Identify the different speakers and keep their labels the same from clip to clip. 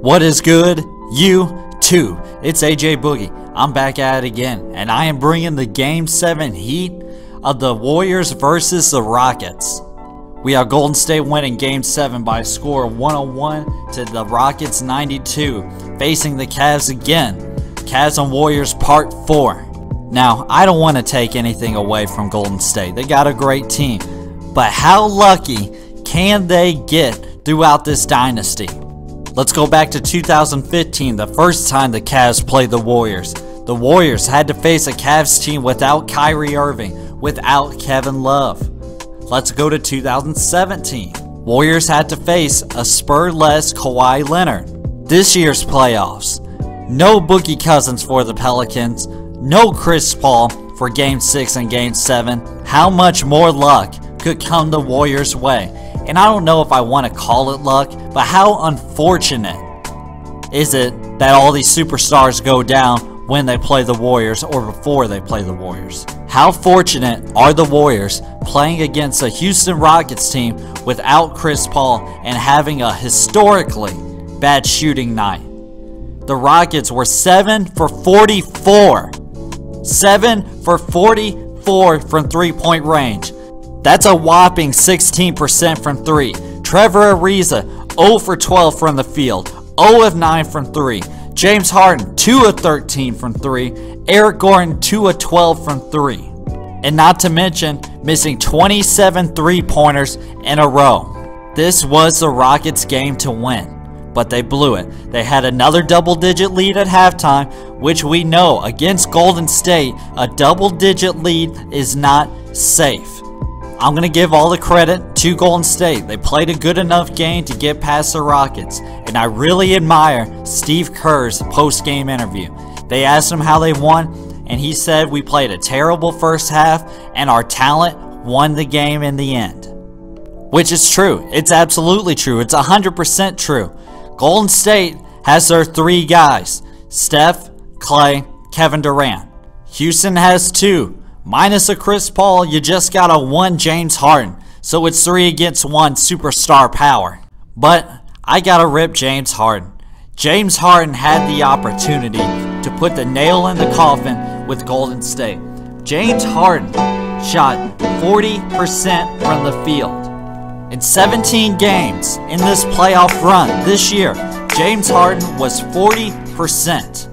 Speaker 1: What is good? You too. It's AJ Boogie. I'm back at it again, and I am bringing the Game 7 heat of the Warriors versus the Rockets. We have Golden State winning Game 7 by a score of 101 to the Rockets 92, facing the Cavs again. Cavs and Warriors Part 4. Now, I don't want to take anything away from Golden State. They got a great team. But how lucky can they get throughout this dynasty? Let's go back to 2015, the first time the Cavs played the Warriors. The Warriors had to face a Cavs team without Kyrie Irving, without Kevin Love. Let's go to 2017. Warriors had to face a Spur-less Kawhi Leonard. This year's playoffs. No Boogie Cousins for the Pelicans. No Chris Paul for Game 6 and Game 7. How much more luck could come the Warriors' way? And I don't know if I want to call it luck, but how unfortunate is it that all these superstars go down when they play the Warriors or before they play the Warriors? How fortunate are the Warriors playing against a Houston Rockets team without Chris Paul and having a historically bad shooting night? The Rockets were 7 for 44. 7 for 44 from three-point range. That's a whopping 16% from 3. Trevor Ariza, 0 for 12 from the field. 0 of 9 from 3. James Harden, 2 of 13 from 3. Eric Gordon, 2 of 12 from 3. And not to mention, missing 27 three-pointers in a row. This was the Rockets' game to win, but they blew it. They had another double-digit lead at halftime, which we know against Golden State, a double-digit lead is not safe. I'm going to give all the credit to Golden State. They played a good enough game to get past the Rockets. And I really admire Steve Kerr's post-game interview. They asked him how they won, and he said, "We played a terrible first half, and our talent won the game in the end." Which is true. It's absolutely true. It's 100% true. Golden State has their 3 guys: Steph, Clay, Kevin Durant. Houston has 2. Minus a Chris Paul, you just got a 1 James Harden. So it's 3 against 1 superstar power. But I gotta rip James Harden. James Harden had the opportunity to put the nail in the coffin with Golden State. James Harden shot 40% from the field. In 17 games in this playoff run this year, James Harden was 40%.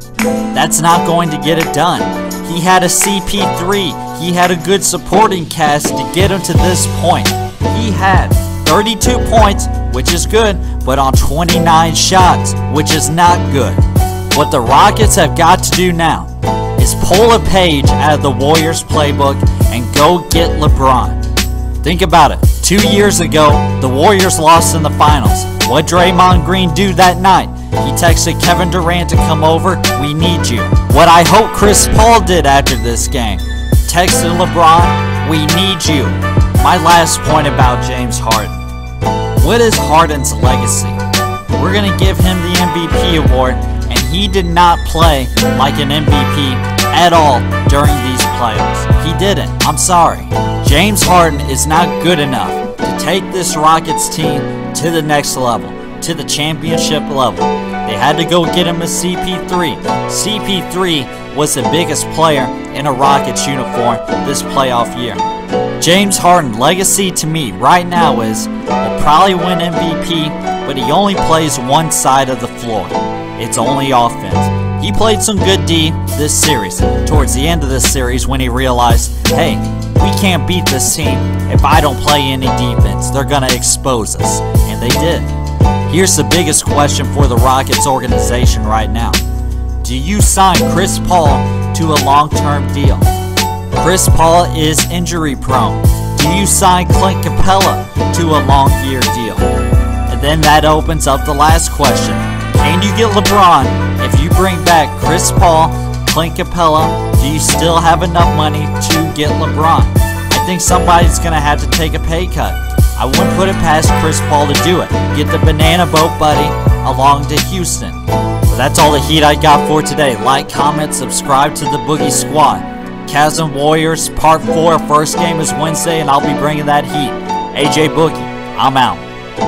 Speaker 1: That's not going to get it done. He had a CP3. He had a good supporting cast to get him to this point. He had 32 points, which is good, but on 29 shots, which is not good. What the Rockets have got to do now is pull a page out of the Warriors playbook and go get LeBron. Think about it. 2 years ago, the Warriors lost in the finals. What Draymond Green do that night? He texted Kevin Durant to come over. "We need you." What I hope Chris Paul did after this game, texted LeBron, "We need you." My last point about James Harden. What is Harden's legacy? We're going to give him the MVP award, and he did not play like an MVP at all during these playoffs. He didn't. I'm sorry. James Harden is not good enough to take this Rockets team to the next level, to the championship level. They had to go get him a CP3. CP3 was the biggest player in a Rockets uniform this playoff year. James Harden, legacy to me right now is, will probably win MVP, but he only plays one side of the floor. It's only offense. He played some good D this series, towards the end of this series when he realized, hey, we can't beat this team if I don't play any defense. They're going to expose us. And they did. Here's the biggest question for the Rockets organization right now. Do you sign Chris Paul to a long-term deal? Chris Paul is injury prone. Do you sign Clint Capella to a long-year deal? And then that opens up the last question. Can you get LeBron if you bring back Chris Paul, Clint Capella? Do you still have enough money to get LeBron? I think somebody's going to have to take a pay cut. I wouldn't put it past Chris Paul to do it. Get the banana boat buddy along to Houston. But that's all the heat I got for today. Like, comment, subscribe to the Boogie Squad. Cavs and Warriors Part 4. First game is Wednesday, and I'll be bringing that heat. AJ Boogie, I'm out.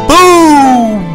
Speaker 1: Boom!